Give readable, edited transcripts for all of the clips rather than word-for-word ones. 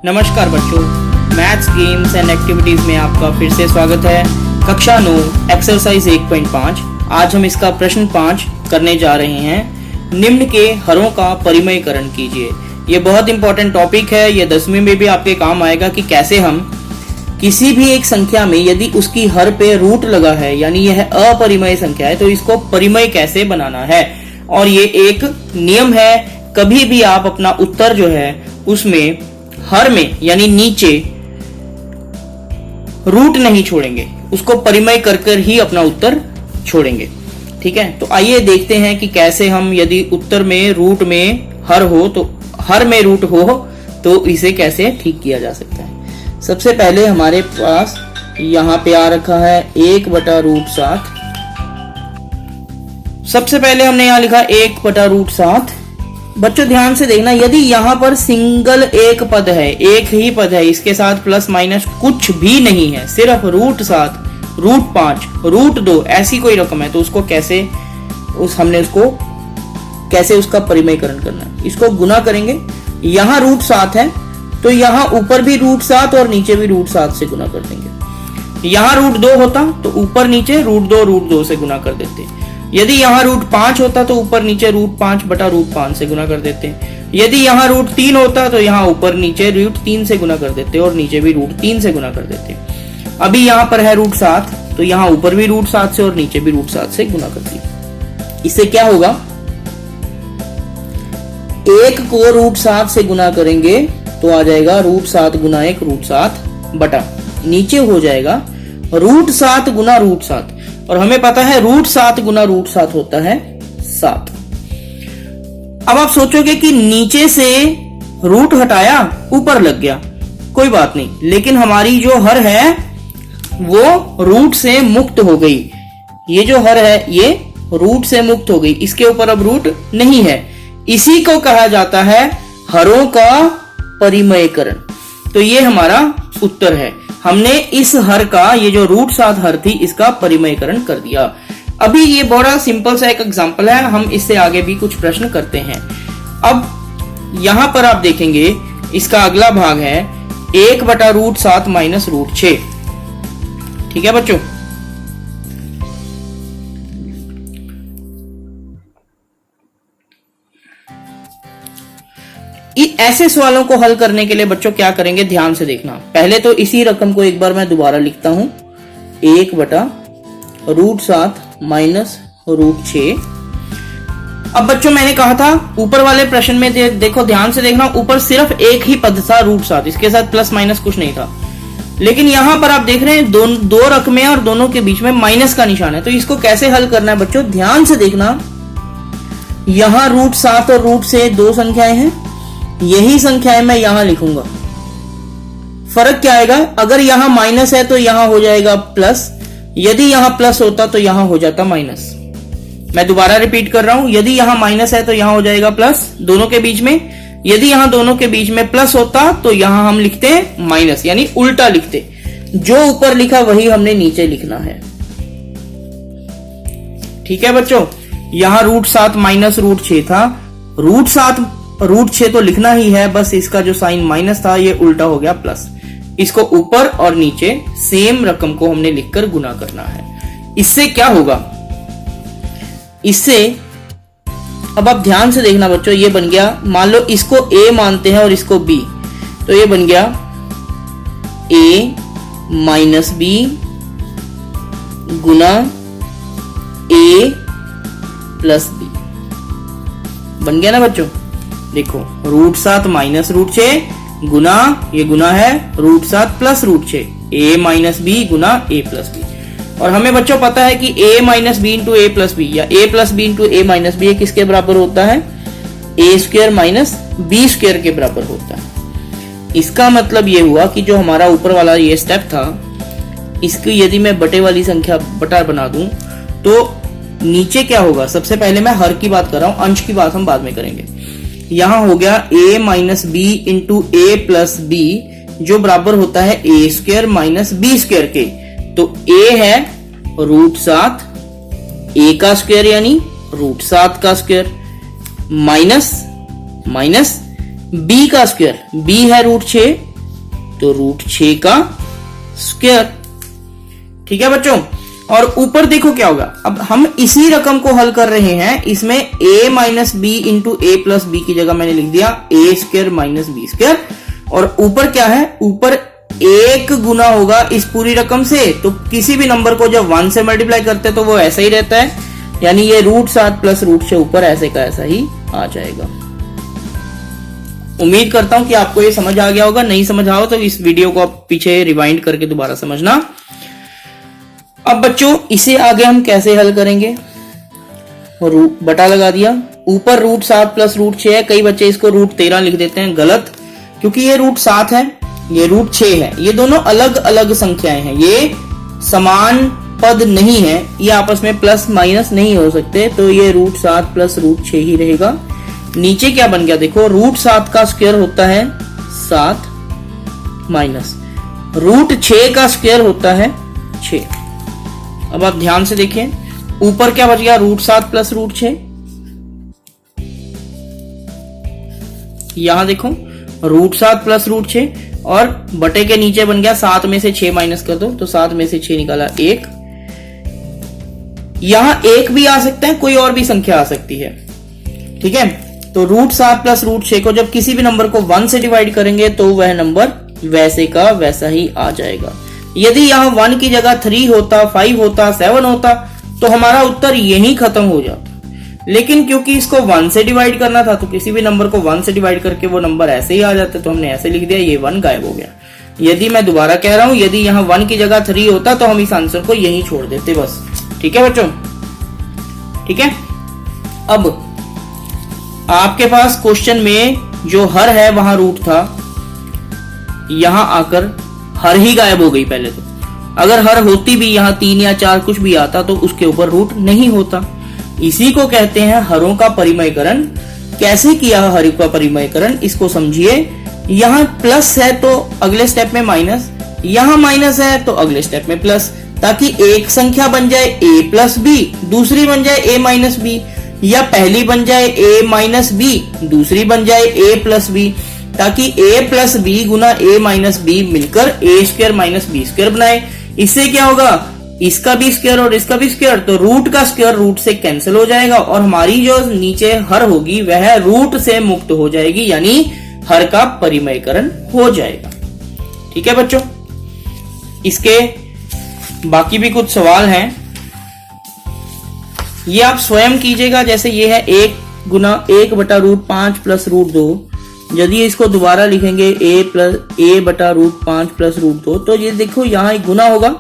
नमस्कार बच्चों, maths games and activities में आपका फिर से स्वागत है। कक्षा 9 एक्सरसाइज 1.5। आज हम इसका प्रश्न 5 करने जा रहे हैं। निम्न के हरों का परिमयकरण कीजिए। ये बहुत इंपॉर्टेंट टॉपिक है। ये 10वीं में भी आपके काम आएगा कि कैसे हम किसी भी एक संख्या में यदि उसकी हर पे रूट लगा है यानी यह अपरिमेय संख्या है तो इसको परिमेय कैसे बनाना है। और ये एक नियम है, कभी भी आप अपना उत्तर जो है उसमें हर में यानी नीचे रूट नहीं छोड़ेंगे, उसको परिमेय कर ही अपना उत्तर छोड़ेंगे। ठीक है, तो आइए देखते हैं कि कैसे हम यदि उत्तर में रूट में हर हो तो हर में रूट हो तो इसे कैसे ठीक किया जा सकता है। सबसे पहले हमारे पास यहां पे आ रखा है 1/√7। सबसे पहले हमने यहां लिखा 1/√7। बच्चों ध्यान से देखना, यदि यहां पर सिंगल एक पद है, एक ही पद है, इसके साथ प्लस माइनस कुछ भी नहीं है, सिर्फ √7, √5, √2 ऐसी कोई रकम है तो उसको कैसे हमने उसको कैसे उसका परिमयकरण करना है। इसको गुना करेंगे। यहां √7 है तो यहां ऊपर भी √7 और नीचे भी √7 से गुना कर देंगे। यहां √2 होता तो ऊपर नीचे √2 से गुना कर देते। यदि यहाँ √5 होता तो ऊपर नीचे √5/√5 से गुना कर देते। यदि यहाँ √3 होता तो यहाँ ऊपर नीचे √3 से गुना कर देते और नीचे भी √3 से गुना कर देते। अभी यहाँ पर है √7 तो यहाँ ऊपर भी √7 से और नीचे भी √7 से गुना कर दिया। इससे क्या होगा, 1 को √7 से गुना करेंगे तो आ जाएगा √7 गुना 1 √7 बटा नीचे हो जाएगा √7 गुना √7 और हमें पता है √7 गुना √7 होता है 7। अब आप सोचोगे कि नीचे से रूट हटाया ऊपर लग गया, कोई बात नहीं, लेकिन हमारी जो हर है वो रूट से मुक्त हो गई। ये जो हर है ये रूट से मुक्त हो गई, इसके ऊपर अब रूट नहीं है। इसी को कहा जाता है हरों का परिमयकरण। तो ये हमारा उत्तर है। हमने इस हर का, ये जो √7 हर थी, इसका परिमयकरण कर दिया। अभी ये बड़ा सिंपल सा एक एग्जांपल है, हम इससे आगे भी कुछ प्रश्न करते हैं। अब यहां पर आप देखेंगे इसका अगला भाग है 1/√7 माइनस √6। ठीक है बच्चों, ऐसे सवालों को हल करने के लिए बच्चों क्या करेंगे, ध्यान से देखना। पहले तो इसी रकम को एक बार मैं दोबारा लिखता हूं, 1/√7 माइनस √6। अब बच्चों मैंने कहा था ऊपर वाले प्रश्न में देखो, ध्यान से देखना, ऊपर सिर्फ एक ही पद था √7, इसके साथ प्लस माइनस कुछ नहीं था। लेकिन यहां पर आप देख रहे हैं दो रकमें और दोनों के बीच में माइनस का निशान है। तो इसको कैसे हल करना है बच्चों, ध्यान से देखना। यहां √7 और √6 दो संख्याएं हैं, यही संख्याएं मैं यहां लिखूंगा। फर्क क्या आएगा, अगर यहां माइनस है तो यहां हो जाएगा प्लस, यदि यहां प्लस होता तो यहां हो जाता माइनस। मैं दोबारा रिपीट कर रहा हूं, यदि यहां माइनस है तो यहां हो जाएगा प्लस दोनों के बीच में, यदि यहां दोनों के बीच में प्लस होता तो यहां हम लिखते हैं माइनस, यानी उल्टा लिखते। जो ऊपर लिखा वही हमने नीचे लिखना है। ठीक है बच्चों, यहां √7 माइनस √6 था, √6 तो लिखना ही है, बस इसका जो साइन माइनस था ये उल्टा हो गया प्लस। इसको ऊपर और नीचे सेम रकम को हमने लिखकर गुना करना है। इससे क्या होगा, इससे अब आप ध्यान से देखना बच्चों, ये बन गया, मान लो इसको a मानते हैं और इसको b, तो ये बन गया a minus b Guna a plus b। बन गया ना बच्चों, देखो √7 माइनस √6 गुना, ये गुना है √7 plus √6, a minus b Guna a plus b। और हमें बच्चों पता है कि a minus b into a plus b या a plus b into a minus b किसके बराबर होता है, a² माइनस b² के बराबर होता है। इसका मतलब ये हुआ कि जो हमारा ऊपर वाला ये स्टेप था, इसकी यदि मैं बटे वाली संख्या बटा बना दूं तो नीचे क्या होगा। सबसे पहले मैं हर की बात कर रहा हूं, अंश की बात हम बाद में करेंगे। यहां हो गया a minus b into a plus b जो बराबर होता है a² माइनस b² के। तो a है √7, a का स्क्वायर यानी √7 का स्क्वायर, माइनस b का स्क्वायर, b है √6 तो √6 का स्क्वायर। ठीक है बच्चों, और ऊपर देखो क्या होगा। अब हम इसी रकम को हल कर रहे हैं, इसमें a minus B into A plus B की जगह मैंने लिख दिया a square minus B square, और ऊपर क्या है, ऊपर 1 गुना होगा इस पूरी रकम से। तो किसी भी नंबर को जब 1 से मल्टीप्लाई करते हैं तो वो ऐसा ही रहता है, यानी ये √7 प्लस √6 ऊपर ऐसे का ऐसा ही आ जाएगा। उम्मीद करता हूं कि आपको ये समझ आ गया होगा। नहीं समझ आओ तो इस वीडियो को आप पीछे रिवाइंड करके दोबारा समझना। अब बच्चों इसे आगे हम कैसे हल करेंगे, बटा लगा दिया, ऊपर √7 प्लस √6 है। कई बच्चे इसको √13 लिख देते हैं, गलत, क्योंकि ये √7 है, ये √6 है, ये दोनों अलग अलग संख्याएं हैं, ये समान पद नहीं है, ये आपस में प्लस माइनस नहीं हो सकते, तो ये √7 प्लस √6 ही रहेगा। नीचे क्या बन गया देखो, √7 का स्क्वायर होता है 7 माइनस √6 का स्क्वायर होता है 6। अब आप ध्यान से देखें, ऊपर क्या बच गया, √7 प्लस √6, यहां देखो √7 प्लस √6, और बटे के नीचे बन गया 7 में से 6 माइनस कर दो, तो 7 में से 6 निकाला 1। यहां 1 भी आ सकता है, कोई और भी संख्या आ सकती है। ठीक है, तो √7 प्लस √6 को जब किसी भी नंबर को 1 से डिवाइड करेंगे तो वह नंबर वैसे का वैसा ही आ जाएगा। यदि यहां 1 की जगह 3 होता, 5 होता, 7 होता तो हमारा उत्तर यही खत्म हो जाता, लेकिन क्योंकि इसको 1 से डिवाइड करना था तो किसी भी नंबर को 1 से डिवाइड करके वो नंबर ऐसे ही आ जाते, तो हमने ऐसे लिख दिया, ये 1 गायब हो गया। यदि मैं दोबारा कह रहा हूं, यदि यहाँ 1 की जगह 3 होता तो हम इस आंसर को यही छोड़ देते बस। ठीक है बच्चों, ठीक है। अब आपके पास क्वेश्चन में जो हर है वहां रूट था, यहां आकर हर ही गायब हो गई। पहले तो अगर हर होती भी, यहां 3 या 4 कुछ भी आता तो उसके ऊपर रूट नहीं होता। इसी को कहते हैं हरों का परिमयकरण। कैसे किया हर का परिमयकरण, इसको समझिए। यहां प्लस है तो अगले स्टेप में माइनस, यहां माइनस है तो अगले स्टेप में प्लस, ताकि एक संख्या बन जाए a प्लस बी, दूसरी बन जाए a माइनस बी, या पहली बन जाए a माइनस बी, दूसरी बन जाए a प्लस बी, ताकि a प्लस बी गुना a माइनस बी मिलकर a square minus B square बनाए। इससे क्या होगा, इसका भी स्क्वायर और इसका भी स्क्वायर, तो रूट का स्क्वायर रूट से कैंसिल हो जाएगा, और हमारी जो नीचे हर होगी वह रूट से मुक्त हो जाएगी, यानी हर का परिमयकरण हो जाएगा। ठीक है बच्चों, इसके बाकी भी कुछ सवाल हैं, ये आप स्वयं कीजिएगा। जैसे ये है 1 गुना 1 बटा √5 प्लस √2, यदि इसको दोबारा लिखेंगे a बटा √5 प्लस √2, तो ये देखो यहाँ एक गुना होगा,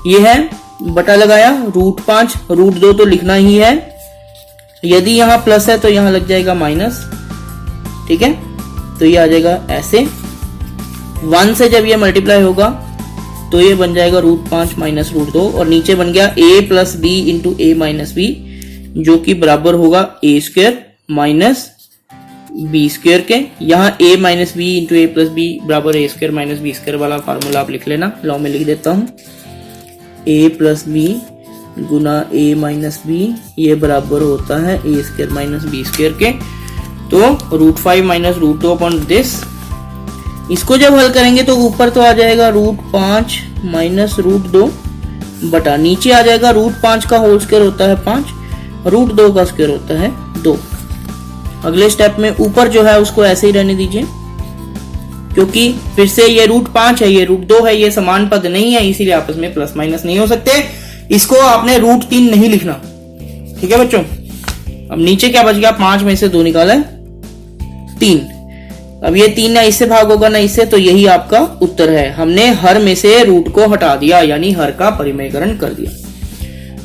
ये है बटा लगाया √5, √2 तो लिखना ही है। यदि यहाँ प्लस है तो यहाँ लग जाएगा माइनस। ठीक है, तो ये आ जाएगा ऐसे। 1 से जब ये मल्टीप्लाई होगा तो ये बन जाएगा √5 माइनस √2, और नीचे बन गया a plus B into a minus B, जो कि बराबर होगा a square minus B square के। यहाँ a minus B into a plus B बराबर a square minus B square वाला फार्मूला आप लिख लेना। लो मैं लिख देता हूँ, a प्लस बी गुना a माइनस बी, ये बराबर होता है a square minus B square के। तो √5 माइनस √2 अपॉन दिस, इसको जब हल करेंगे तो ऊपर तो आ जाएगा √5 माइनस √2 बटा, नीचे आ जाएगा √5 का होल स्क्वायर होता है 5, √2 का स्क्वायर होता है 2। अगले स्टेप में ऊपर जो है उसको ऐसे ही रहने दीजिए, क्योंकि फिर से ये √5 है, ये √2 है, ये समान पद नहीं है, इसीलिए आपस में प्लस माइनस नहीं हो सकते। इसको आपने √3 नहीं लिखना। ठीक है बच्चों, अब नीचे क्या बच गया, 5 में से 2 निकाला है 3। अब ये 3 ना इससे भाग होगा ना इससे, तो यही आपका उत्तर है। हमने हर में से रूट को हटा दिया, यानी हर का परिमयकरण कर दिया।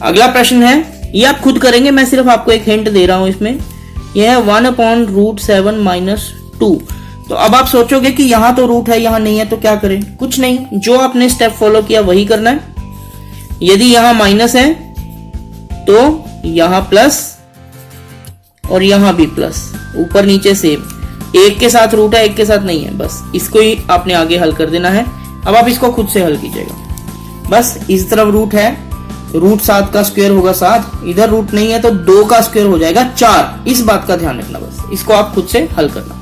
अगला प्रश्न है, ये आप खुद करेंगे, मैं सिर्फ आपको एक हिंट दे रहा हूं इसमें। यह है 1/√7 माइनस 2। तो अब आप सोचोगे कि यहां तो रूट है, यहां नहीं है, तो क्या करें? कुछ नहीं, जो आपने स्टेप फॉलो किया वही करना है। यदि यहां माइनस है तो यहां प्लस और यहां भी प्लस, ऊपर नीचे सेम। एक के साथ रूट है, एक के साथ नहीं है, बस इसको ही आपने आगे हल कर देना है। अब आप इसको खुद से हल कीजिएगा। बस इस तरफ रूट है, √7 का स्क्वायर होगा 7, इधर रूट नहीं है तो 2 का स्क्वायर हो जाएगा 4। इस बात का ध्यान रखना, बस इसको आप खुद से हल करना।